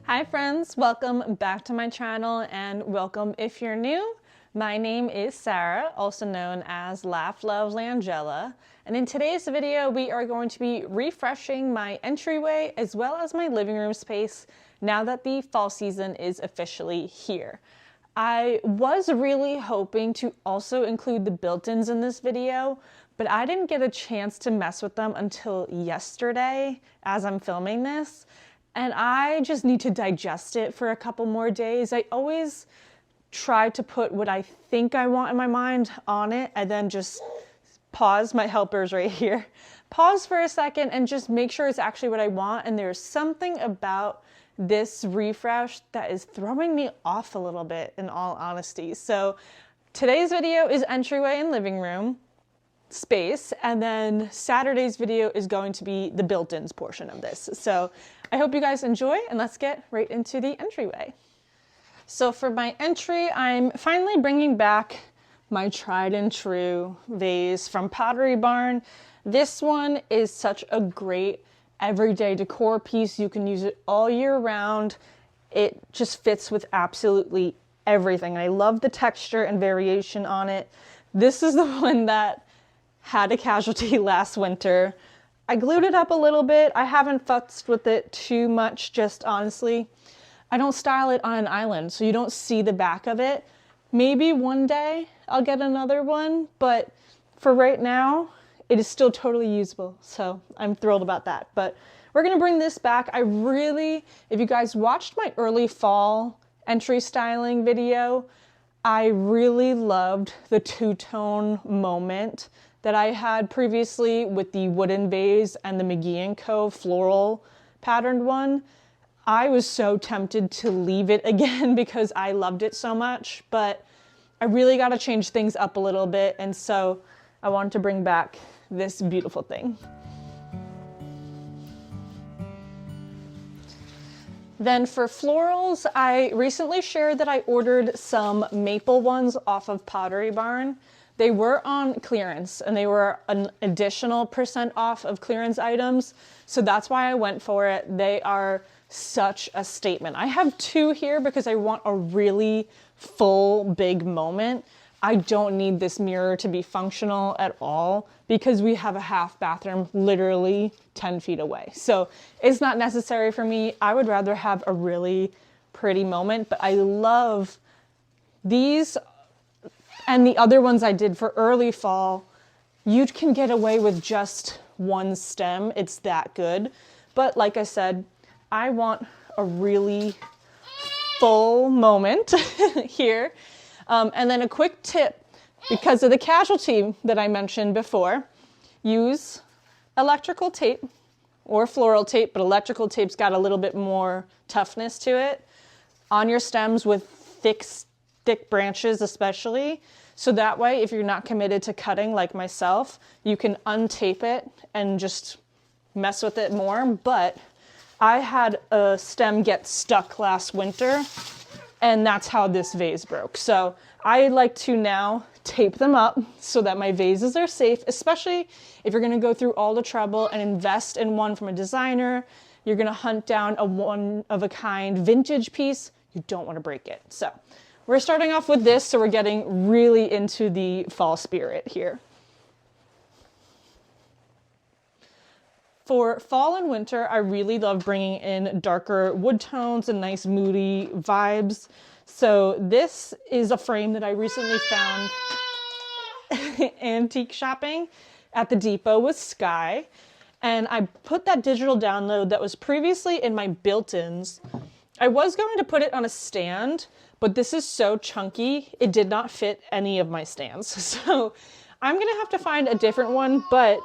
Hi friends, welcome back to my channel and welcome if you're new. My name is Sarah, also known as Laugh Love Langella, and in today's video we are going to be refreshing my entryway as well as my living room space now that the fall season is officially here. I was really hoping to also include the built-ins in this video, but I didn't get a chance to mess with them until yesterday as I'm filming this. And I just need to digest it for a couple more days. I always try to put what I think I want in my mind on it and then just pause, my helper's right here. Pause for a second and just make sure it's actually what I want. And there's something about this refresh that is throwing me off a little bit, in all honesty. So today's video is entryway and living room space, and then Saturday's video is going to be the built-ins portion of this. So I hope you guys enjoy, and let's get right into the entryway. So for my entry, I'm finally bringing back my tried and true vase from Pottery Barn. This one is such a great everyday decor piece. You can use it all year round. It just fits with absolutely everything. I love the texture and variation on it. This is the one that had a casualty last winter. I glued it up a little bit. I haven't futzed with it too much, just honestly. I don't style it on an island, so you don't see the back of it. Maybe one day I'll get another one, but for right now, it is still totally usable, so I'm thrilled about that. But we're gonna bring this back. If you guys watched my early fall entry styling video, I really loved the two-tone moment that I had previously with the wooden vase and the McGee & Co. floral patterned one. I was so tempted to leave it again because I loved it so much, but I really got to change things up a little bit, and so I wanted to bring back this beautiful thing. Then for florals, I recently shared that I ordered some maple ones off of Pottery Barn. They were on clearance and they were an additional % off of clearance items. So that's why I went for it. They are such a statement. I have two here because I want a really full, big moment. I don't need this mirror to be functional at all because we have a half bathroom literally 10 feet away. So it's not necessary for me. I would rather have a really pretty moment, but I love these. And the other ones I did for early fall, you can get away with just one stem. It's that good. But like I said, I want a really full moment here. And then a quick tip, because of the casualty that I mentioned before, use electrical tape or floral tape, but electrical tape's got a little bit more toughness to it on your stems with thick branches especially. So that way, if you're not committed to cutting like myself, you can untape it and just mess with it more. But I had a stem get stuck last winter, and that's how this vase broke. So I like to now tape them up so that my vases are safe, especially if you're gonna go through all the trouble and invest in one from a designer. You're gonna hunt down a one-of-a-kind vintage piece. You don't wanna break it. So we're starting off with this, so we're getting really into the fall spirit here. For fall and winter, I really love bringing in darker wood tones and nice moody vibes. So this is a frame that I recently found antique shopping at the Depot with Sky. And I put that digital download that was previously in my built-ins. I was going to put it on a stand, but this is so chunky, it did not fit any of my stands. So I'm gonna have to find a different one, but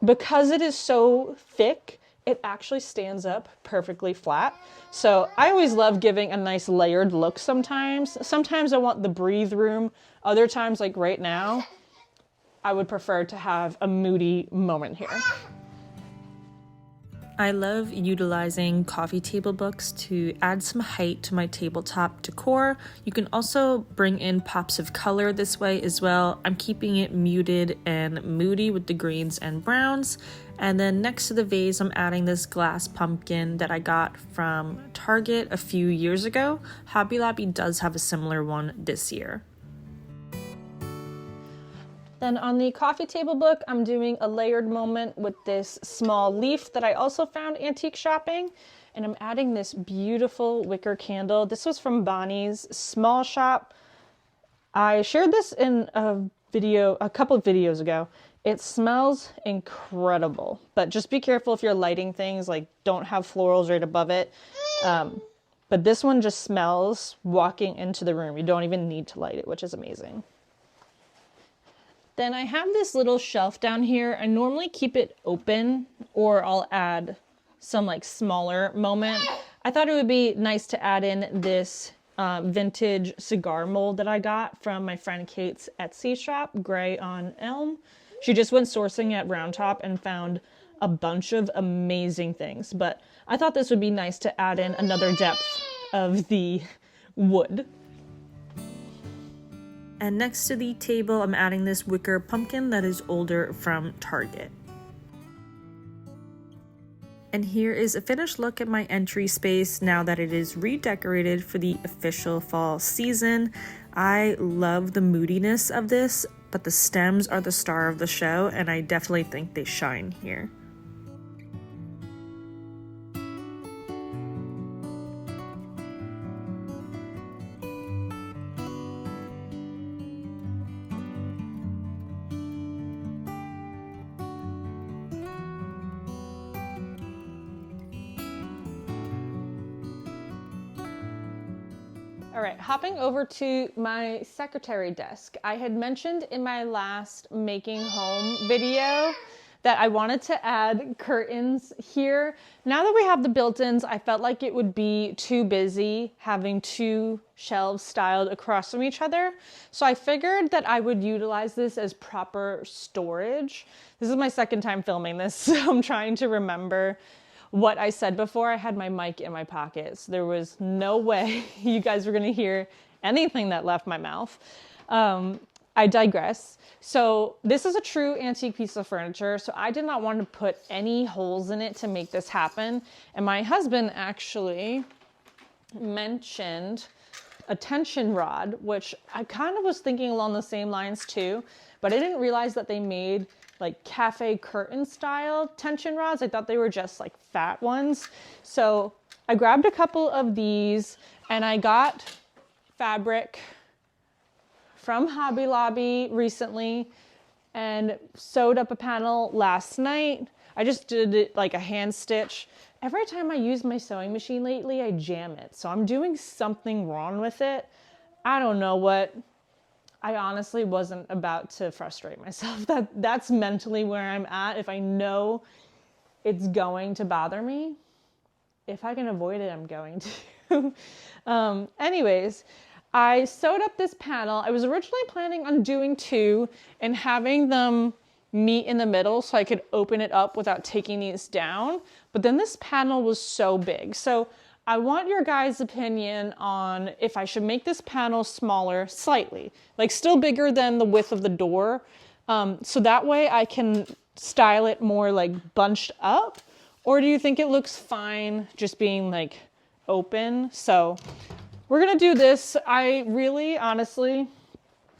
because it is so thick, it actually stands up perfectly flat. So I always love giving a nice layered look sometimes. Sometimes I want the breathe room. Other times, like right now, I would prefer to have a moody moment here. I love utilizing coffee table books to add some height to my tabletop decor. You can also bring in pops of color this way as well. I'm keeping it muted and moody with the greens and browns. And then next to the vase, I'm adding this glass pumpkin that I got from Target a few years ago. Hobby Lobby does have a similar one this year. Then on the coffee table book, I'm doing a layered moment with this small leaf that I also found antique shopping. And I'm adding this beautiful wicker candle. This was from Bonnie's small shop. I shared this in a video a couple of videos ago. It smells incredible, but just be careful if you're lighting things, like don't have florals right above it. But this one just smells walking into the room. You don't even need to light it, which is amazing. Then I have this little shelf down here. I normally keep it open, or I'll add some like smaller moment. I thought it would be nice to add in this vintage cigar mold that I got from my friend Kate's Etsy shop, Gray on Elm. She just went sourcing at Round Top and found a bunch of amazing things, but I thought this would be nice to add in another depth of the wood. And next to the table, I'm adding this wicker pumpkin that is older from Target. And here is a finished look at my entry space now that it is redecorated for the official fall season. I love the moodiness of this, but the stems are the star of the show, and I definitely think they shine here. All right, hopping over to my secretary desk. I had mentioned in my last making home video that I wanted to add curtains here. Now that we have the built-ins, I felt like it would be too busy having two shelves styled across from each other. So I figured that I would utilize this as proper storage. This is my second time filming this, so I'm trying to remember what I said before. I had my mic in my pocket, so there was no way you guys were gonna hear anything that left my mouth. I digress. So this is a true antique piece of furniture, so I did not want to put any holes in it to make this happen. And my husband actually mentioned a tension rod, which I kind of was thinking along the same lines too, but I didn't realize that they made like cafe curtain style tension rods. I thought they were just like fat ones. So I grabbed a couple of these and I got fabric from Hobby Lobby recently and sewed up a panel last night. I just did it like a hand stitch. Every time I use my sewing machine lately, I jam it. So I'm doing something wrong with it. I don't know what. I honestly wasn't about to frustrate myself. That's mentally where I'm at. If I know it's going to bother me, if I can avoid it, I'm going to. Anyways, I sewed up this panel. I was originally planning on doing two and having them meet in the middle so I could open it up without taking these down. But then this panel was so big. So I want your guys' opinion on if I should make this panel smaller slightly, like still bigger than the width of the door. So that way I can style it more like bunched up, or do you think it looks fine just being like open? So we're gonna do this. I really, honestly,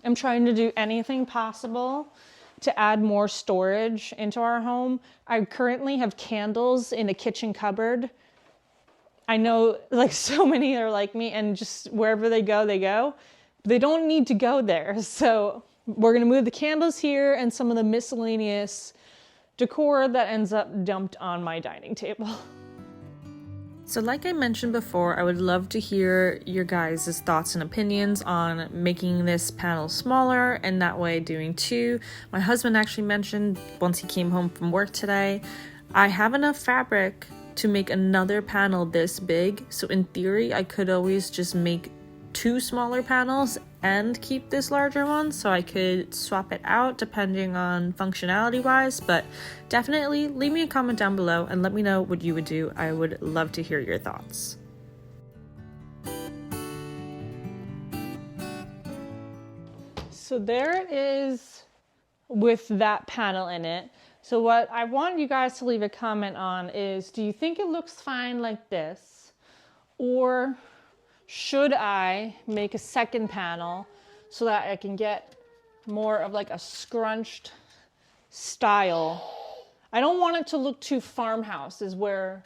am trying to do anything possible to add more storage into our home. I currently have candles in the kitchen cupboard. I know like so many are like me and just wherever they go, they go. They don't need to go there. So we're gonna move the candles here and some of the miscellaneous decor that ends up dumped on my dining table. So like I mentioned before, I would love to hear your guys' thoughts and opinions on making this panel smaller and that way doing two. My husband actually mentioned once he came home from work today, I have enough fabric to make another panel this big. So in theory, I could always just make two smaller panels and keep this larger one, so I could swap it out depending on functionality wise. But definitely leave me a comment down below and let me know what you would do. I would love to hear your thoughts. So there it is with that panel in it. So what I want you guys to leave a comment on is, do you think it looks fine like this? Or should I make a second panel so that I can get more of like a scrunched style? I don't want it to look too farmhouse is where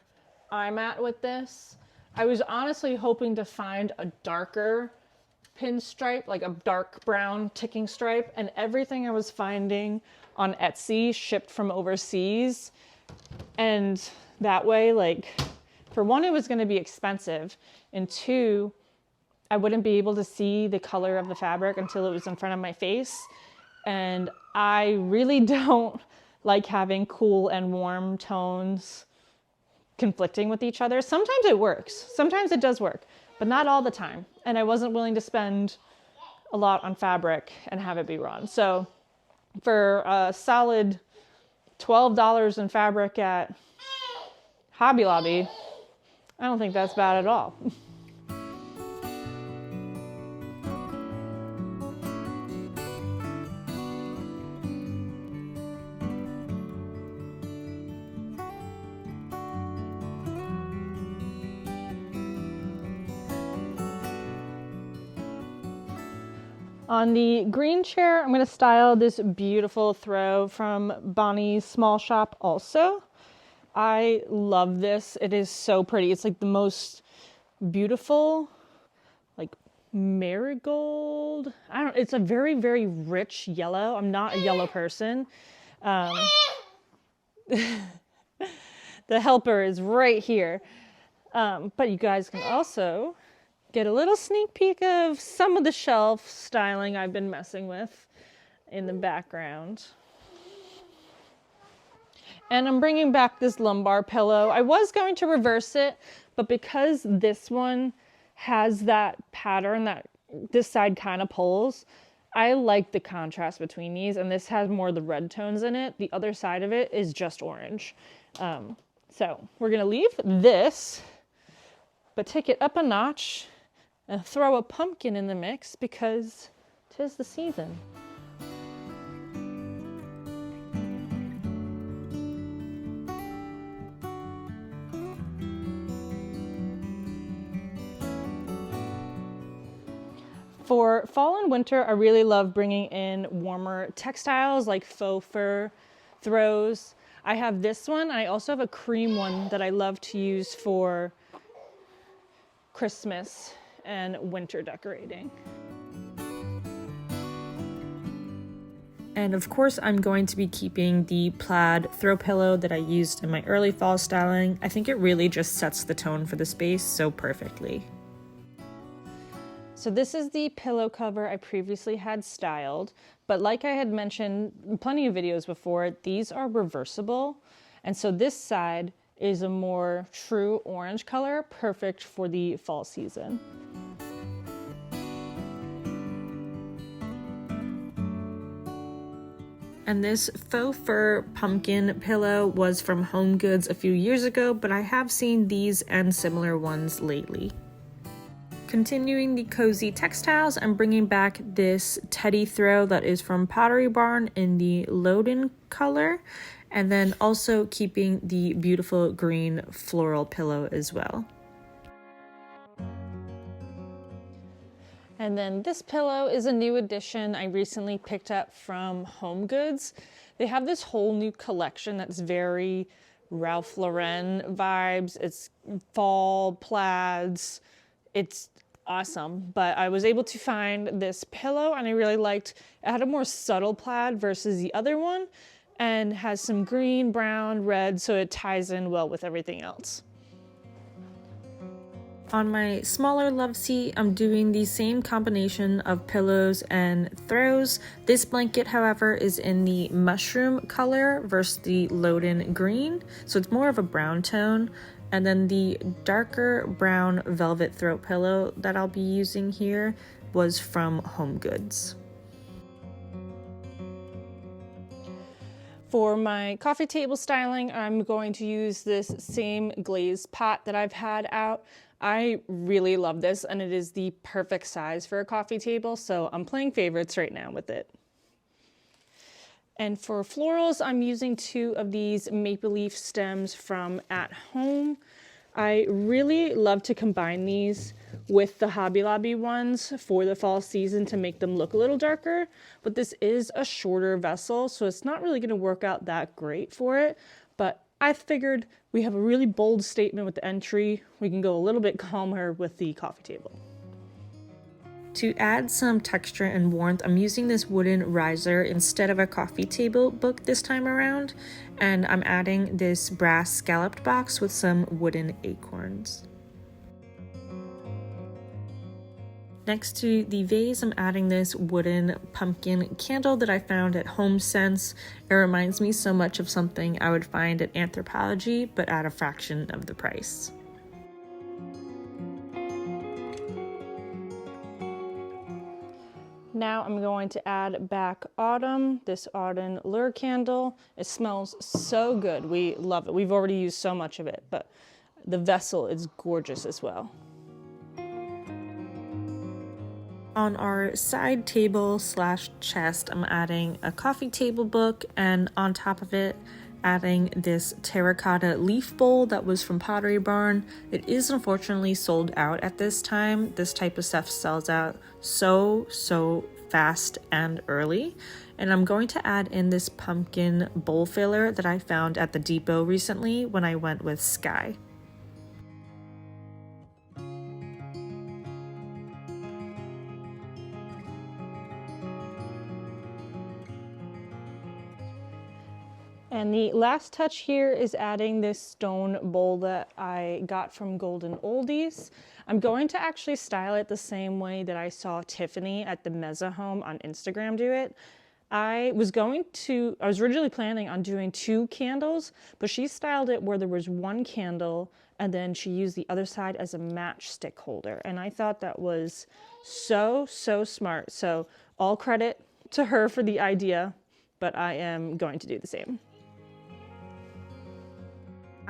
I'm at with this. I was honestly hoping to find a darker pinstripe, like a dark brown ticking stripe, and everything I was finding on Etsy shipped from overseas. And that way, like, for one, it was going to be expensive, and two, I wouldn't be able to see the color of the fabric until it was in front of my face. And I really don't like having cool and warm tones conflicting with each other. Sometimes it works. Sometimes it does work, but not all the time. And I wasn't willing to spend a lot on fabric and have it be raw. So for a solid $12 in fabric at Hobby Lobby, I don't think that's bad at all. On the green chair, I'm going to style this beautiful throw from Bonnie's Small Shop also. I love this. It is so pretty. It's like the most beautiful, like marigold. It's a very, very rich yellow. I'm not a yellow person. The helper is right here. But you guys can also get a little sneak peek of some of the shelf styling I've been messing with in the background. And I'm bringing back this lumbar pillow. I was going to reverse it, but because this one has that pattern that this side kind of pulls, I like the contrast between these, and this has more of the red tones in it. The other side of it is just orange. So we're gonna leave this, but take it up a notch and throw a pumpkin in the mix because 'tis the season. For fall and winter, I really love bringing in warmer textiles like faux fur throws. I have this one. I also have a cream one that I love to use for Christmas and winter decorating. And of course, I'm going to be keeping the plaid throw pillow that I used in my early fall styling. I think it really just sets the tone for the space so perfectly. So this is the pillow cover I previously had styled, but like I had mentioned in plenty of videos before, these are reversible. And so this side is a more true orange color, perfect for the fall season. And this faux fur pumpkin pillow was from Home Goods a few years ago, but I have seen these and similar ones lately. Continuing the cozy textiles, I'm bringing back this teddy throw that is from Pottery Barn in the Loden color, and then also keeping the beautiful green floral pillow as well. And then this pillow is a new addition I recently picked up from Home Goods. They have this whole new collection that's very Ralph Lauren vibes. It's fall plaids. It's awesome. But I was able to find this pillow and I really liked it. Had a more subtle plaid versus the other one and has some green, brown, red, so it ties in well with everything else. On my smaller love seat, I'm doing the same combination of pillows and throws. This blanket, however, is in the mushroom color versus the Loden green, so it's more of a brown tone. And then the darker brown velvet throw pillow that I'll be using here was from Home Goods. For my coffee table styling, I'm going to use this same glazed pot that I've had out. I really love this and it is the perfect size for a coffee table, so I'm playing favorites right now with it. And for florals, I'm using 2 of these maple leaf stems from At Home. I really love to combine these with the Hobby Lobby ones for the fall season to make them look a little darker, but this is a shorter vessel, so it's not really going to work out that great for it. But I figured we have a really bold statement with the entry. We can go a little bit calmer with the coffee table. To add some texture and warmth, I'm using this wooden riser instead of a coffee table book this time around, and I'm adding this brass scalloped box with some wooden acorns. Next to the vase, I'm adding this wooden pumpkin candle that I found at HomeSense. It reminds me so much of something I would find at Anthropologie, but at a fraction of the price. Now I'm going to add back Autumn, this Autumn Lure candle. It smells so good. We love it. We've already used so much of it, but the vessel is gorgeous as well. On our side table slash chest, I'm adding a coffee table book, and on top of it, adding this terracotta leaf bowl that was from Pottery Barn. It is unfortunately sold out at this time. This type of stuff sells out so fast and early. And I'm going to add in this pumpkin bowl filler that I found at the depot recently when I went with Sky. And the last touch here is adding this stone bowl that I got from Golden Oldies. I'm going to actually style it the same way that I saw Tiffany at the Mezza Home on Instagram do it. I was originally planning on doing 2 candles, but she styled it where there was 1 candle and then she used the other side as a matchstick holder. And I thought that was so smart. So all credit to her for the idea, but I am going to do the same.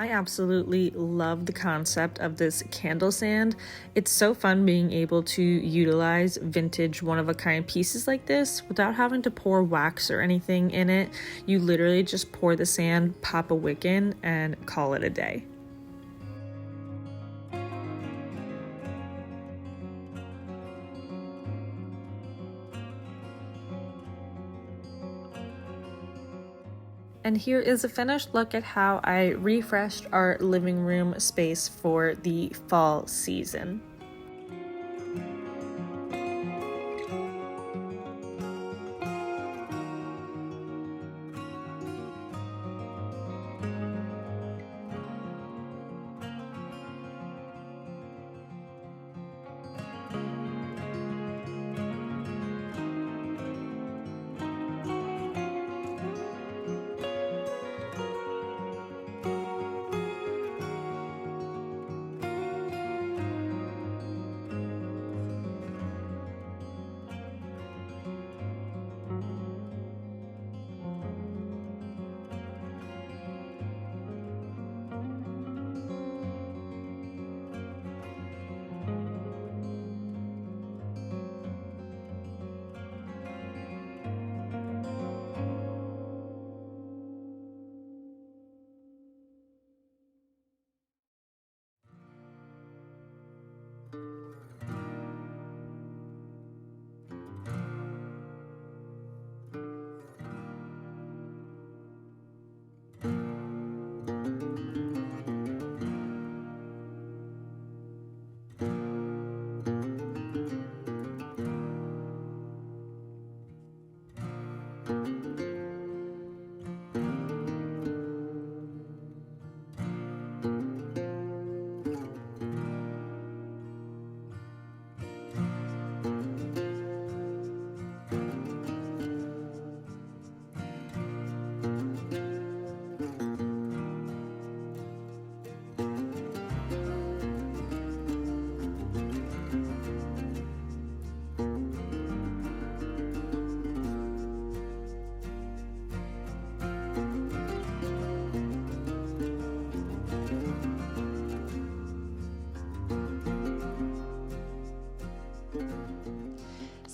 I absolutely love the concept of this candle stand. It's so fun being able to utilize vintage one-of-a-kind pieces like this without having to pour wax or anything in it. You literally just pour the sand, pop a wick in, and call it a day. And here is a finished look at how I refreshed our living room space for the fall season.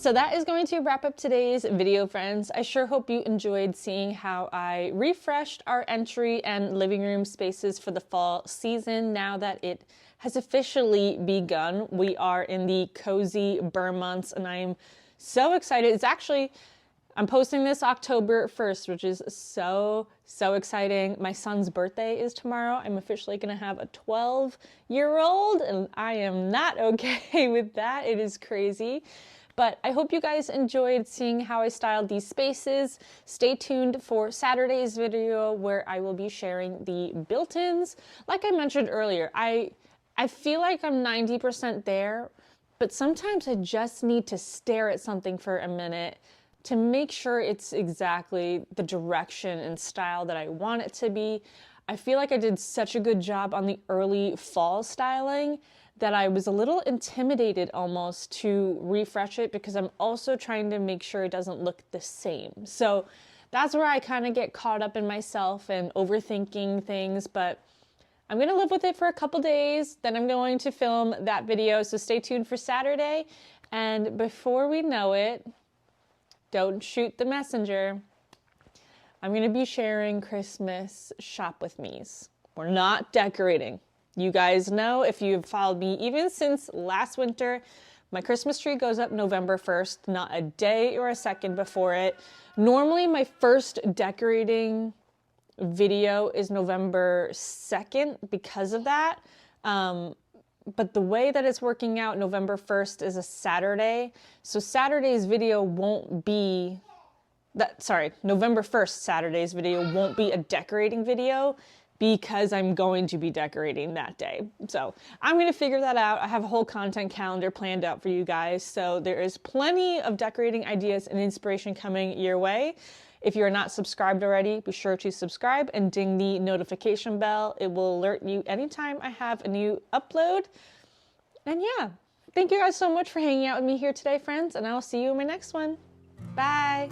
So that is going to wrap up today's video, friends. I sure hope you enjoyed seeing how I refreshed our entry and living room spaces for the fall season now that it has officially begun. We are in the cozy Burr months and I'm so excited. I'm posting this October 1st, which is so exciting. My son's birthday is tomorrow. I'm officially gonna have a 12-year-old and I am not okay with that. It is crazy. But I hope you guys enjoyed seeing how I styled these spaces. Stay tuned for Saturday's video where I will be sharing the built-ins. Like I mentioned earlier, I feel like I'm 90% there, but sometimes I just need to stare at something for a minute to make sure it's exactly the direction and style that I want it to be. I feel like I did such a good job on the early fall styling that I was a little intimidated almost to refresh it because I'm also trying to make sure it doesn't look the same. So that's where I kind of get caught up in myself and overthinking things, but I'm gonna live with it for a couple days, then I'm going to film that video, so stay tuned for Saturday. And before we know it, don't shoot the messenger, I'm gonna be sharing Christmas shop with me's. We're not decorating. You guys know, if you've followed me even since last winter, my Christmas tree goes up November 1st, not a day or a second before it. Normally my first decorating video is November 2nd because of that. But the way that it's working out, November 1st is a Saturday. So Saturday's video won't be, November 1st Saturday's video won't be a decorating video because I'm going to be decorating that day. So I'm gonna figure that out. I have a whole content calendar planned out for you guys. So there is plenty of decorating ideas and inspiration coming your way. If you're not subscribed already, be sure to subscribe and ding the notification bell. It will alert you anytime I have a new upload. And yeah, thank you guys so much for hanging out with me here today, friends, and I'll see you in my next one. Bye.